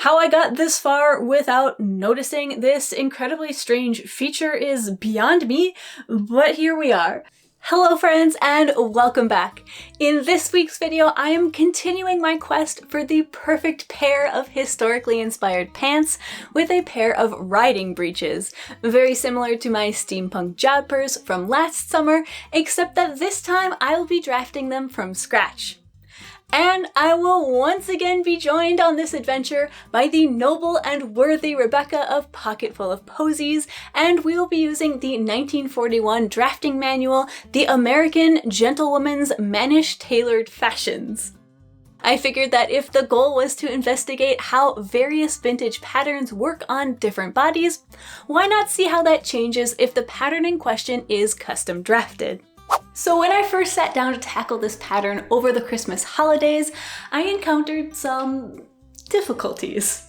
How I got this far without noticing this incredibly strange feature is beyond me, but here we are. Hello friends and welcome back. In this week's video, I am continuing my quest for the perfect pair of historically inspired pants with a pair of riding breeches, very similar to my steampunk jodhpurs from last summer, except that this time I will be drafting them from scratch. And I will once again be joined on this adventure by the noble and worthy Rebecca of Pocketful of Posies, and we will be using the 1941 drafting manual, The American Gentlewoman's Mannish Tailored Fashions. I figured that if the goal was to investigate how various vintage patterns work on different bodies, why not see how that changes if the pattern in question is custom drafted? So when I first sat down to tackle this pattern over the Christmas holidays, I encountered some difficulties.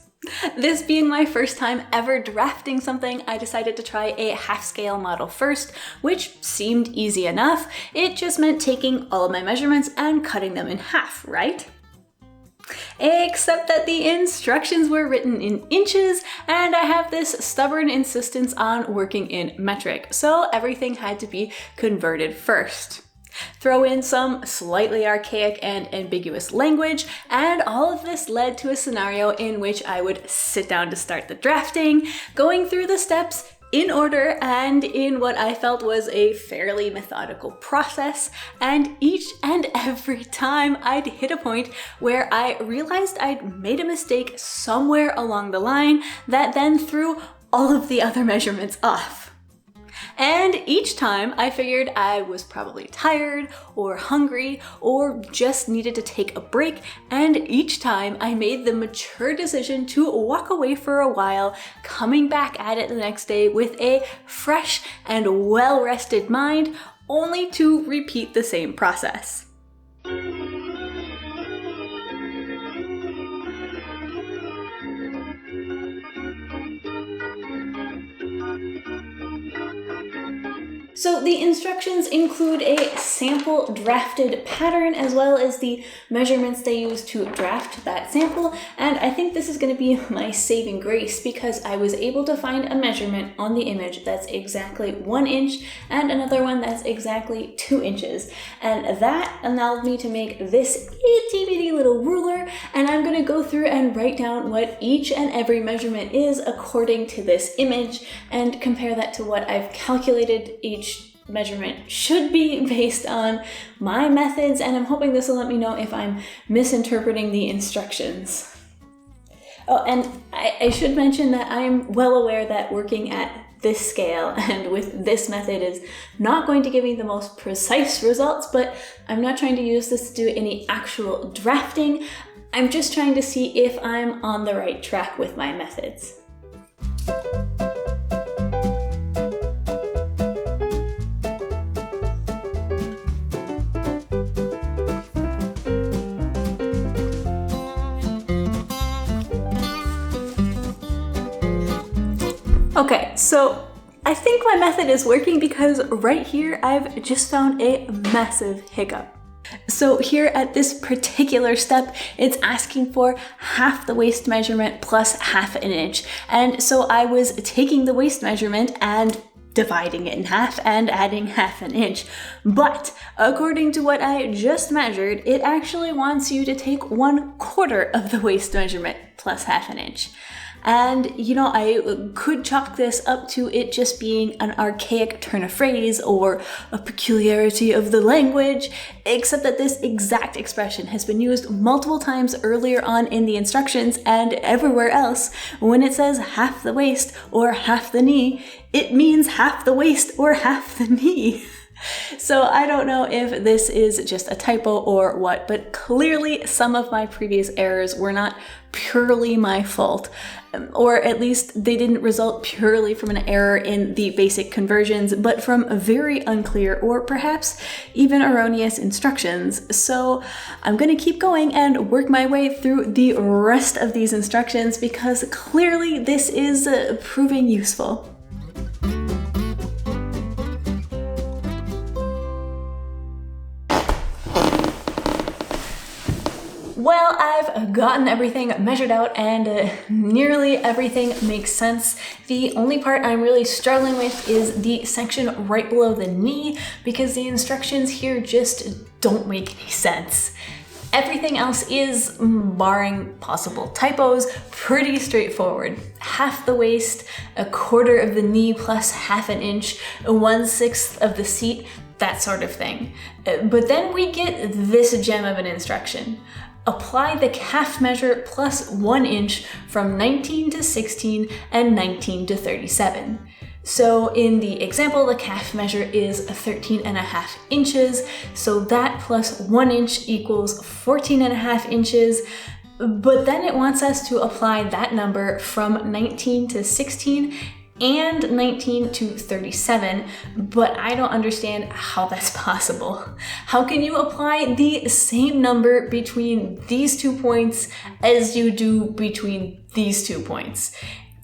This being my first time ever drafting something, I decided to try a half-scale model first, which seemed easy enough. It just meant taking all of my measurements and cutting them in half, right? Except that the instructions were written in inches, and I have this stubborn insistence on working in metric, so everything had to be converted first. Throw in some slightly archaic and ambiguous language, and all of this led to a scenario in which I would sit down to start the drafting, going through the steps in order and in what I felt was a fairly methodical process, and each and every time I'd hit a point where I realized I'd made a mistake somewhere along the line that then threw all of the other measurements off. And each time I figured I was probably tired or hungry or just needed to take a break, and each time I made the mature decision to walk away for a while, coming back at it the next day with a fresh and well-rested mind, only to repeat the same process. So the instructions include a sample drafted pattern as well as the measurements they use to draft that sample, and I think this is going to be my saving grace because I was able to find a measurement on the image that's exactly 1 inch and another one that's exactly 2 inches, and that allowed me to make this itty bitty little ruler, and I'm going to go through and write down what each and every measurement is according to this image and compare that to what I've calculated each measurement should be based on my methods, and I'm hoping this will let me know if I'm misinterpreting the instructions. Oh, and I should mention that I'm well aware that working at this scale and with this method is not going to give me the most precise results, but I'm not trying to use this to do any actual drafting. I'm just trying to see if I'm on the right track with my methods. Okay, so I think my method is working because right here I've just found a massive hiccup. So here at this particular step, it's asking for half the waist measurement plus half an inch. And so I was taking the waist measurement and dividing it in half and adding half an inch. But according to what I just measured, it actually wants you to take 1/4 of the waist measurement plus half an inch. And, you know, I could chalk this up to it just being an archaic turn of phrase or a peculiarity of the language, except that this exact expression has been used multiple times earlier on in the instructions and everywhere else. When it says half the waist or half the knee, it means half the waist or half the knee. So I don't know if this is just a typo or what, but clearly some of my previous errors were not purely my fault, or at least they didn't result purely from an error in the basic conversions, but from very unclear or perhaps even erroneous instructions. So I'm going to keep going and work my way through the rest of these instructions because clearly this is proving useful. Well, I've gotten everything measured out and nearly everything makes sense. The only part I'm really struggling with is the section right below the knee because the instructions here just don't make any sense. Everything else is, barring possible typos, pretty straightforward. Half the waist, a quarter of the knee plus half an inch, 1/6 of the seat, that sort of thing. But then we get this gem of an instruction. Apply the calf measure plus 1 inch from 19 to 16 and 19 to 37. So in the example, the calf measure is 13.5 inches, so that plus 1 inch equals 14.5 inches, but then it wants us to apply that number from 19 to 16 and 19 to 37, but I don't understand how that's possible. How can you apply the same number between these 2 points as you do between these 2 points?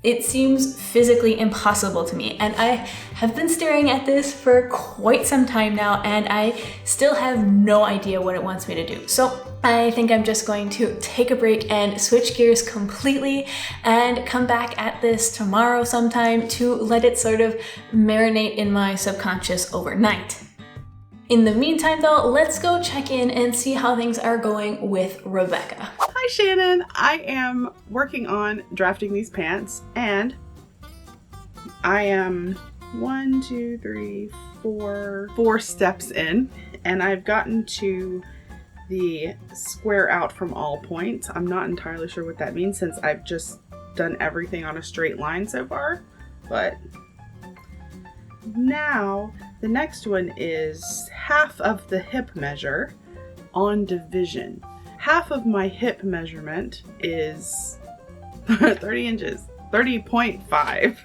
It seems physically impossible to me, and I have been staring at this for quite some time now, and I still have no idea what it wants me to do. So I think I'm just going to take a break and switch gears completely and come back at this tomorrow sometime to let it sort of marinate in my subconscious overnight. In the meantime though, let's go check in and see how things are going with Rebecca. Hi Shannon, I am working on drafting these pants and I am 4 steps in and I've gotten to the square out from all points. I'm not entirely sure what that means since I've just done everything on a straight line so far, but now the next one is half of the hip measure on division. Half of my hip measurement is 30 inches, 30.5.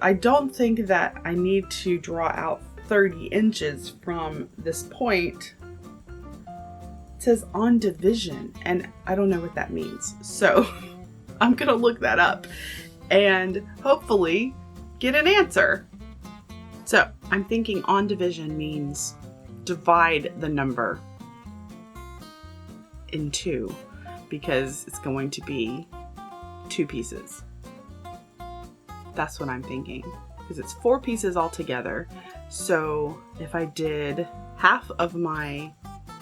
I don't think that I need to draw out 30 inches from this point. It says on division, and I don't know what that means. So I'm gonna look that up and hopefully get an answer. So I'm thinking on division means divide the number in 2 because it's going to be 2 pieces. That's what I'm thinking because it's 4 pieces altogether. So if I did half of my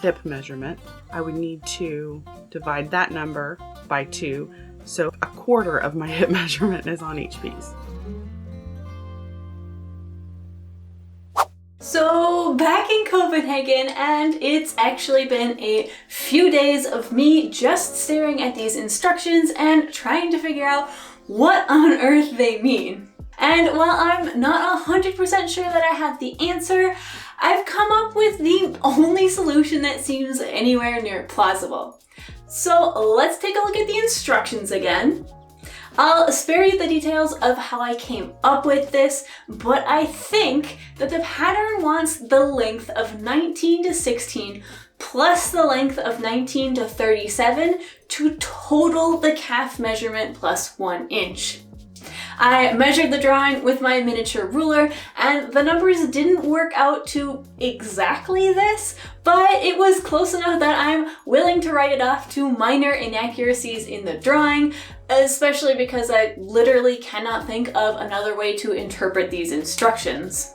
hip measurement, I would need to divide that number by 2. So a quarter of my hip measurement is on each piece. So back in Copenhagen, and it's actually been a few days of me just staring at these instructions and trying to figure out what on earth they mean. And while I'm not 100% sure that I have the answer, I've come up with the only solution that seems anywhere near plausible. So let's take a look at the instructions again. I'll spare you the details of how I came up with this, but I think that the pattern wants the length of 19 to 16 plus the length of 19 to 37 to total the calf measurement plus 1 inch. I measured the drawing with my miniature ruler and the numbers didn't work out to exactly this, but it was close enough that I'm willing to write it off to minor inaccuracies in the drawing, especially because I literally cannot think of another way to interpret these instructions.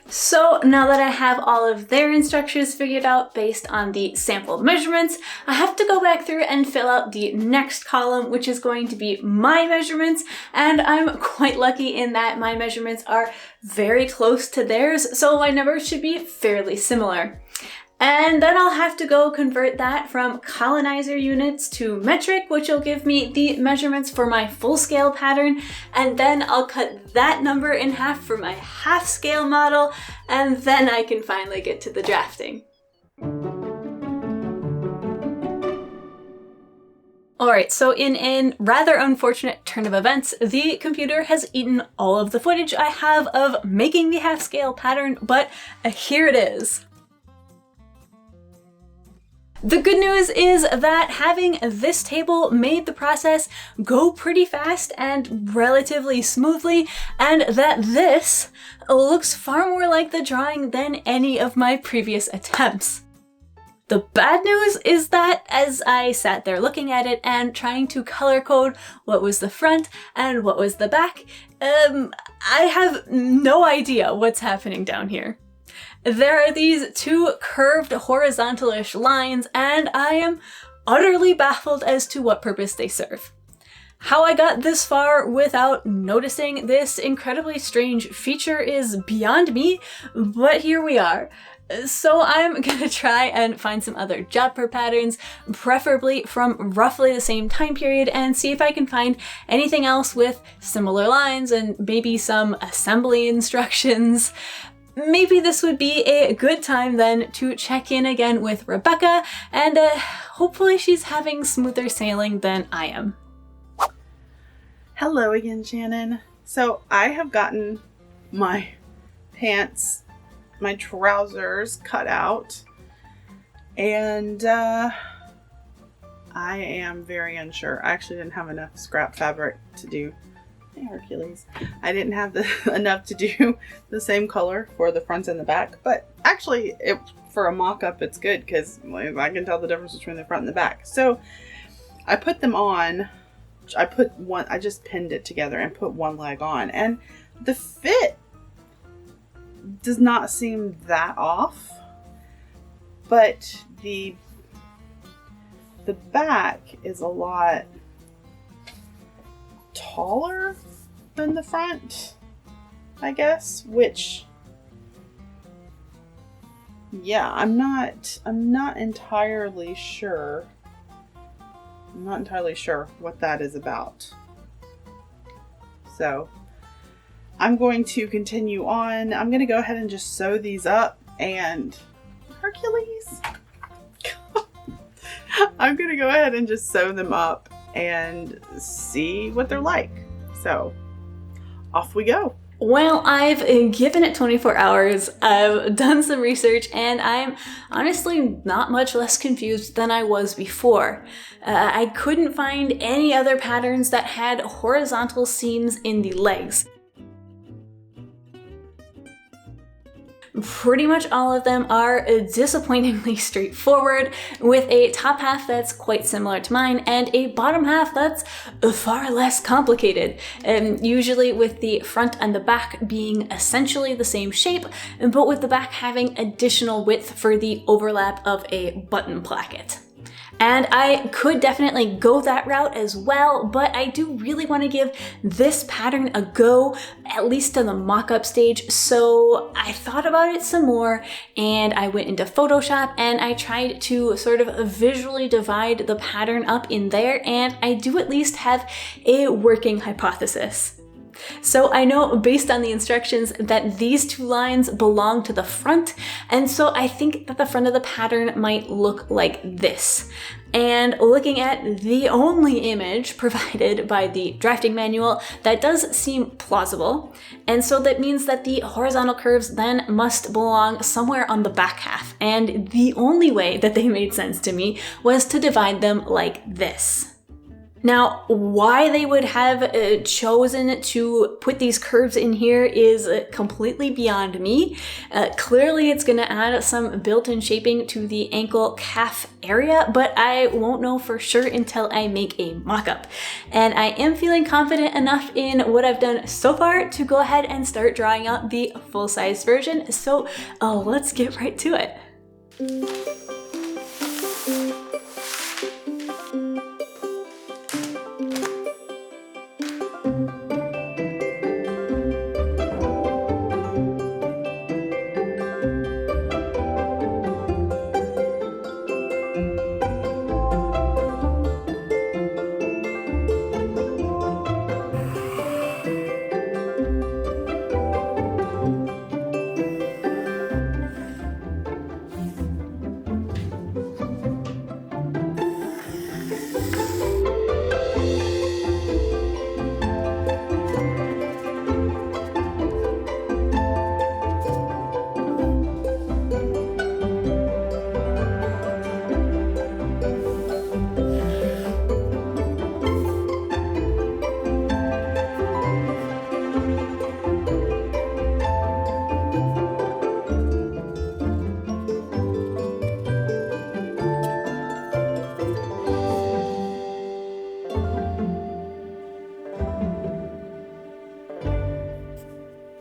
So now that I have all of their instructions figured out based on the sample measurements, I have to go back through and fill out the next column, which is going to be my measurements, and I'm quite lucky in that my measurements are very close to theirs, so my numbers should be fairly similar. And then I'll have to go convert that from colonizer units to metric, which will give me the measurements for my full scale pattern. And then I'll cut that number in half for my half scale model. And then I can finally get to the drafting. Alright, so in a rather unfortunate turn of events, the computer has eaten all of the footage I have of making the half scale pattern, but here it is. The good news is that having this table made the process go pretty fast and relatively smoothly, and that this looks far more like the drawing than any of my previous attempts. The bad news is that as I sat there looking at it and trying to color code what was the front and what was the back, I have no idea what's happening down here. There are these two curved horizontalish lines, and I am utterly baffled as to what purpose they serve. How I got this far without noticing this incredibly strange feature is beyond me, but here we are. So I'm gonna try and find some other jumper patterns, preferably from roughly the same time period, and see if I can find anything else with similar lines and maybe some assembly instructions. Maybe this would be a good time then to check in again with Rebecca, and hopefully she's having smoother sailing than I am. Hello again, Shannon. So I have gotten my pants, my trousers cut out, and I am very unsure. I actually didn't have enough scrap fabric to do. Hey, Hercules. I didn't have enough to do the same color for the front and the back, but actually for a mock-up it's good because I can tell the difference between the front and the back. So I put them on. I just pinned it together and put one leg on, and the fit does not seem that off, but the back is a lot taller than the front, I guess, which, yeah, I'm not entirely sure. I'm not entirely sure what that is about. So I'm going to continue on. I'm going to go ahead and just sew these up, and Hercules. I'm going to go ahead and just sew them up and see what they're like. So off we go. Well, I've given it 24 hours, I've done some research, and I'm honestly not much less confused than I was before. I couldn't find any other patterns that had horizontal seams in the legs. Pretty much all of them are disappointingly straightforward, with a top half that's quite similar to mine and a bottom half that's far less complicated, usually with the front and the back being essentially the same shape, but with the back having additional width for the overlap of a button placket. And I could definitely go that route as well, but I do really want to give this pattern a go, at least to the mock-up stage, so I thought about it some more, and I went into Photoshop and I tried to sort of visually divide the pattern up in there, and I do at least have a working hypothesis. So I know based on the instructions that these two lines belong to the front, and so I think that the front of the pattern might look like this. And looking at the only image provided by the drafting manual, that does seem plausible. And so that means that the horizontal curves then must belong somewhere on the back half. And the only way that they made sense to me was to divide them like this. Now, why they would have chosen to put these curves in here is completely beyond me. Clearly, it's going to add some built-in shaping to the ankle-calf area, but I won't know for sure until I make a mock-up. And I am feeling confident enough in what I've done so far to go ahead and start drawing out the full-size version. So let's get right to it.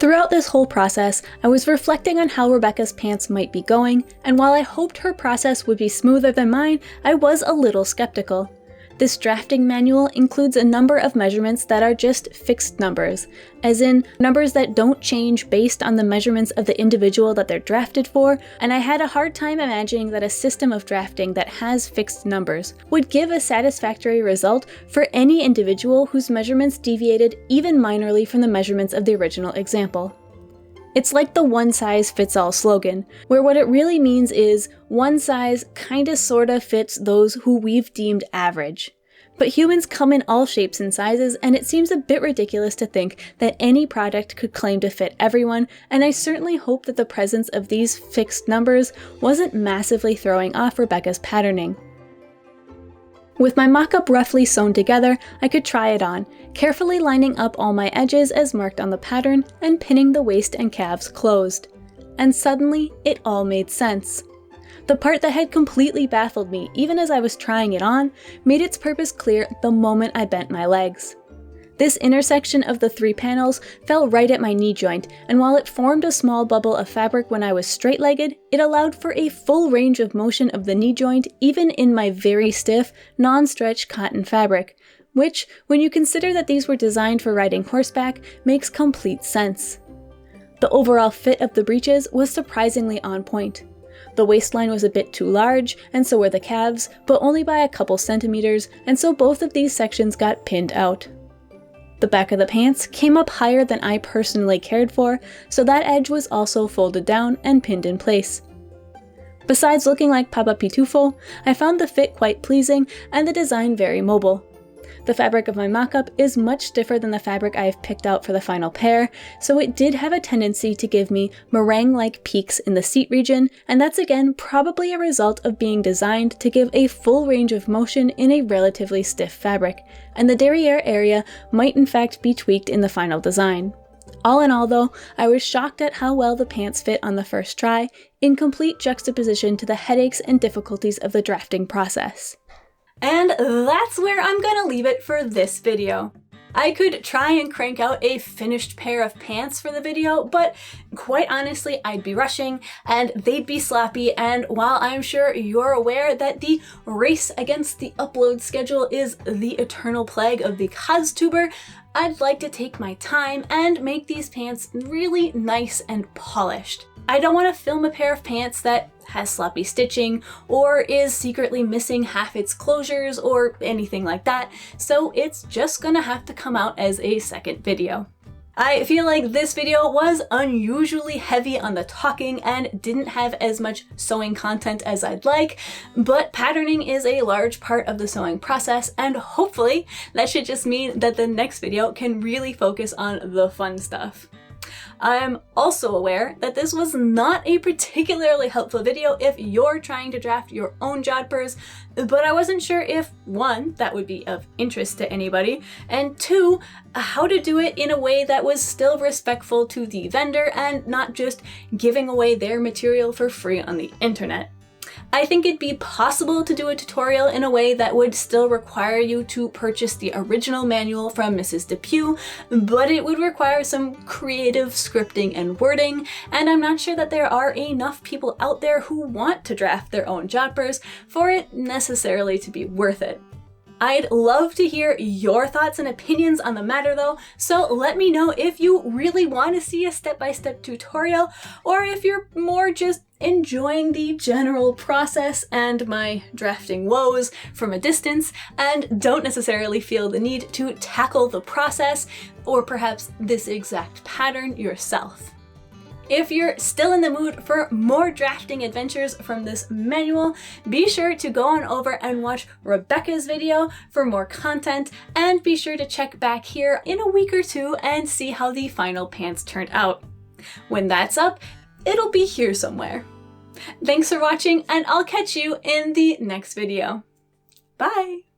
Throughout this whole process, I was reflecting on how Rebecca's pants might be going, and while I hoped her process would be smoother than mine, I was a little skeptical. This drafting manual includes a number of measurements that are just fixed numbers, as in numbers that don't change based on the measurements of the individual that they're drafted for, and I had a hard time imagining that a system of drafting that has fixed numbers would give a satisfactory result for any individual whose measurements deviated even minorly from the measurements of the original example. It's like the one-size-fits-all slogan, where what it really means is one size kinda sorta fits those who we've deemed average. But humans come in all shapes and sizes, and it seems a bit ridiculous to think that any product could claim to fit everyone, and I certainly hope that the presence of these fixed numbers wasn't massively throwing off Rebecca's patterning. With my mock-up roughly sewn together, I could try it on, carefully lining up all my edges as marked on the pattern and pinning the waist and calves closed. And suddenly, it all made sense. The part that had completely baffled me, even as I was trying it on, made its purpose clear the moment I bent my legs. This intersection of the 3 panels fell right at my knee joint, and while it formed a small bubble of fabric when I was straight-legged, it allowed for a full range of motion of the knee joint even in my very stiff, non-stretch cotton fabric, which, when you consider that these were designed for riding horseback, makes complete sense. The overall fit of the breeches was surprisingly on point. The waistline was a bit too large, and so were the calves, but only by a couple centimeters, and so both of these sections got pinned out. The back of the pants came up higher than I personally cared for, so that edge was also folded down and pinned in place. Besides looking like Papa Pitufo, I found the fit quite pleasing and the design very mobile. The fabric of my mock-up is much stiffer than the fabric I have picked out for the final pair, so it did have a tendency to give me meringue-like peaks in the seat region, and that's again probably a result of being designed to give a full range of motion in a relatively stiff fabric, and the derriere area might in fact be tweaked in the final design. All in all though, I was shocked at how well the pants fit on the first try, in complete juxtaposition to the headaches and difficulties of the drafting process. And that's where I'm gonna leave it for this video. I could try and crank out a finished pair of pants for the video, but quite honestly, I'd be rushing and they'd be sloppy, and while I'm sure you're aware that the race against the upload schedule is the eternal plague of the CosTuber, I'd like to take my time and make these pants really nice and polished. I don't want to film a pair of pants that has sloppy stitching or is secretly missing half its closures or anything like that, so it's just gonna have to come out as a second video. I feel like this video was unusually heavy on the talking and didn't have as much sewing content as I'd like, but patterning is a large part of the sewing process, and hopefully that should just mean that the next video can really focus on the fun stuff. I'm also aware that this was not a particularly helpful video if you're trying to draft your own jodhpurs, but I wasn't sure if, 1, that would be of interest to anybody, and 2, how to do it in a way that was still respectful to the vendor and not just giving away their material for free on the internet. I think it'd be possible to do a tutorial in a way that would still require you to purchase the original manual from Mrs. Depew, but it would require some creative scripting and wording, and I'm not sure that there are enough people out there who want to draft their own jodhpurs for it necessarily to be worth it. I'd love to hear your thoughts and opinions on the matter though, so let me know if you really want to see a step-by-step tutorial, or if you're more just enjoying the general process and my drafting woes from a distance and don't necessarily feel the need to tackle the process or perhaps this exact pattern yourself. If you're still in the mood for more drafting adventures from this manual, be sure to go on over and watch Rebecca's video for more content, and be sure to check back here in a week or two and see how the final pants turned out. When that's up, it'll be here somewhere. Thanks for watching, and I'll catch you in the next video. Bye!